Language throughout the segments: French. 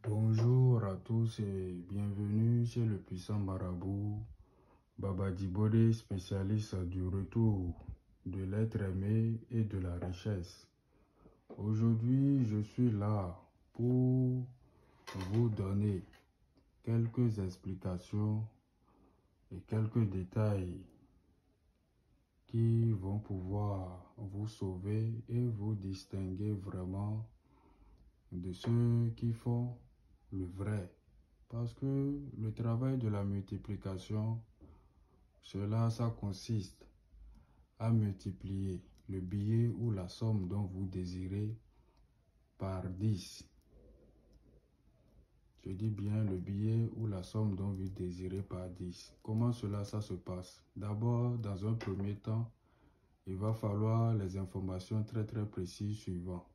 Bonjour à tous et bienvenue chez le puissant marabout Babadi Bodé, spécialiste du retour de l'être aimé et de la richesse. Aujourd'hui, je suis là pour vous donner quelques explications et quelques détails qui vont pouvoir vous sauver et vous distinguer vraiment de ceux qui font le vrai. Parce que le travail de la multiplication, ça consiste à multiplier le billet ou la somme dont vous désirez par 10. Je dis bien le billet ou la somme dont vous désirez par 10. Comment ça se passe? D'abord, dans un premier temps, il va falloir les informations très précises suivantes.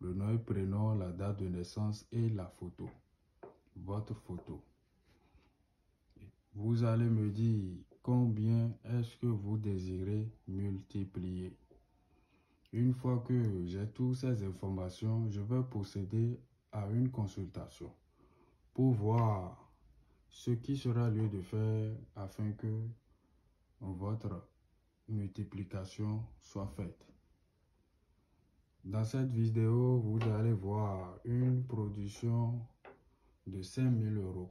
Le nom et prénom, la date de naissance et la photo. Votre photo. Vous allez me dire combien est-ce que vous désirez multiplier. Une fois que j'ai toutes ces informations, je vais procéder à une consultation pour voir ce qui sera lieu de faire afin que votre multiplication soit faite. Dans cette vidéo, vous allez voir une production de 5 000 euros.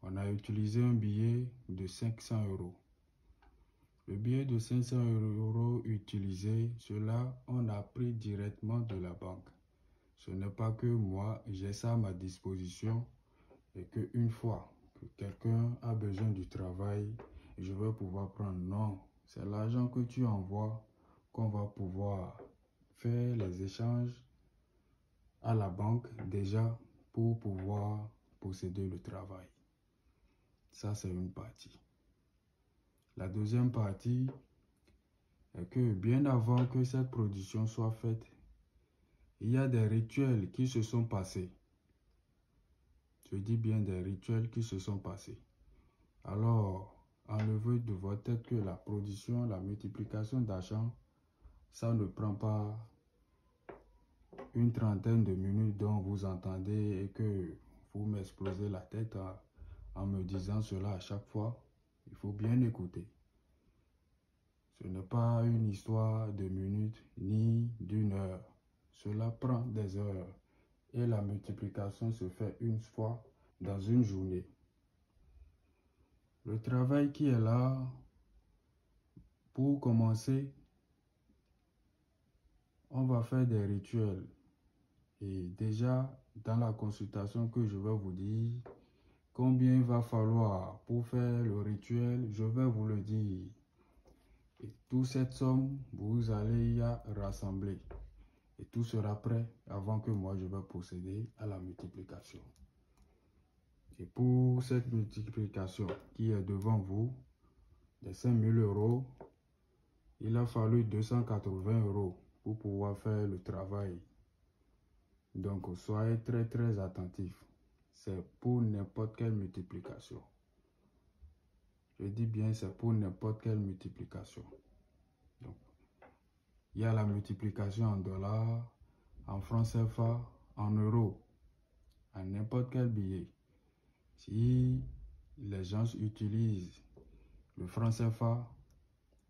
On a utilisé un billet de 500 euros. Le billet de 500 euros utilisé, cela on a pris directement de la banque. Ce n'est pas que moi, j'ai ça à ma disposition et qu'une fois que quelqu'un a besoin du travail, je vais pouvoir prendre. Non, c'est l'argent que tu envoies qu'on va pouvoir faire les échanges à la banque déjà pour pouvoir posséder le travail. Ça, c'est une partie. La deuxième partie est que bien avant que cette production soit faite, il y a des rituels qui se sont passés. Je dis bien des rituels qui se sont passés. Alors, enlevez de votre tête que la production, la multiplication d'argent, ça ne prend pas une trentaine de minutes dont vous entendez et que vous m'explosez la tête en me disant cela à chaque fois. Il faut bien écouter. Ce n'est pas une histoire de minutes ni d'une heure. Cela prend des heures et la multiplication se fait une fois dans une journée. Le travail qui est là, pour commencer, on va faire des rituels. Et déjà, dans la consultation que je vais vous dire, combien il va falloir pour faire le rituel, je vais vous le dire. Et toute cette somme, vous allez y rassembler. Et tout sera prêt avant que moi je vais procéder à la multiplication. Et pour cette multiplication qui est devant vous, de 5 000 euros, il a fallu 280 euros pour pouvoir faire le travail. Donc soyez très attentifs. C'est pour n'importe quelle multiplication. Je dis bien c'est pour n'importe quelle multiplication. Donc, il y a la multiplication en dollars, en francs CFA, en euros, en n'importe quel billet. Si les gens utilisent le franc CFA,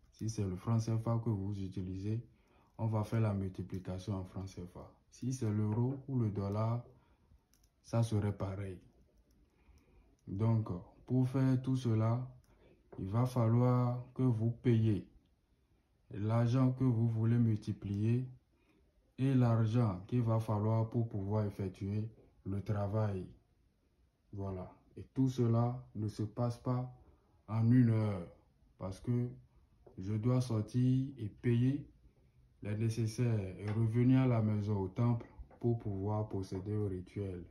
si c'est le franc CFA que vous utilisez, on va faire la multiplication en franc CFA. Si c'est l'euro ou le dollar, ça serait pareil. Donc, pour faire tout cela, il va falloir que vous payiez l'argent que vous voulez multiplier et l'argent qu'il va falloir pour pouvoir effectuer le travail. Voilà. Et tout cela ne se passe pas en une heure parce que je dois sortir et payer les nécessaires et revenir à la maison au temple pour pouvoir procéder au rituel.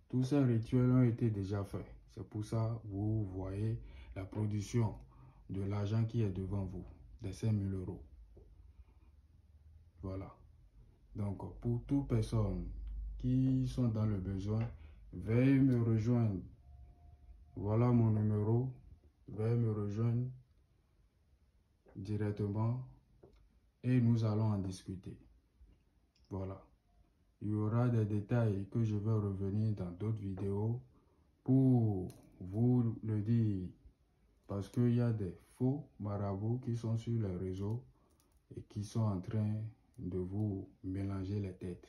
Tous ces rituels ont été déjà faits. C'est pour ça que vous voyez la production de l'argent qui est devant vous, des 5 000 euros. Voilà. Donc, pour toute personne qui sont dans le besoin, veuillez me rejoindre. Voilà mon numéro. Veuillez me rejoindre directement et nous allons en discuter. Voilà. il y aura des détails que je vais revenir dans d'autres vidéos pour vous le dire. Parce qu'il y a des faux marabouts qui sont sur les réseaux et qui sont en train de vous mélanger les têtes.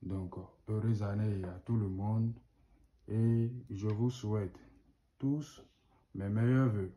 Donc, heureuse année à tout le monde et je vous souhaite tous mes meilleurs vœux.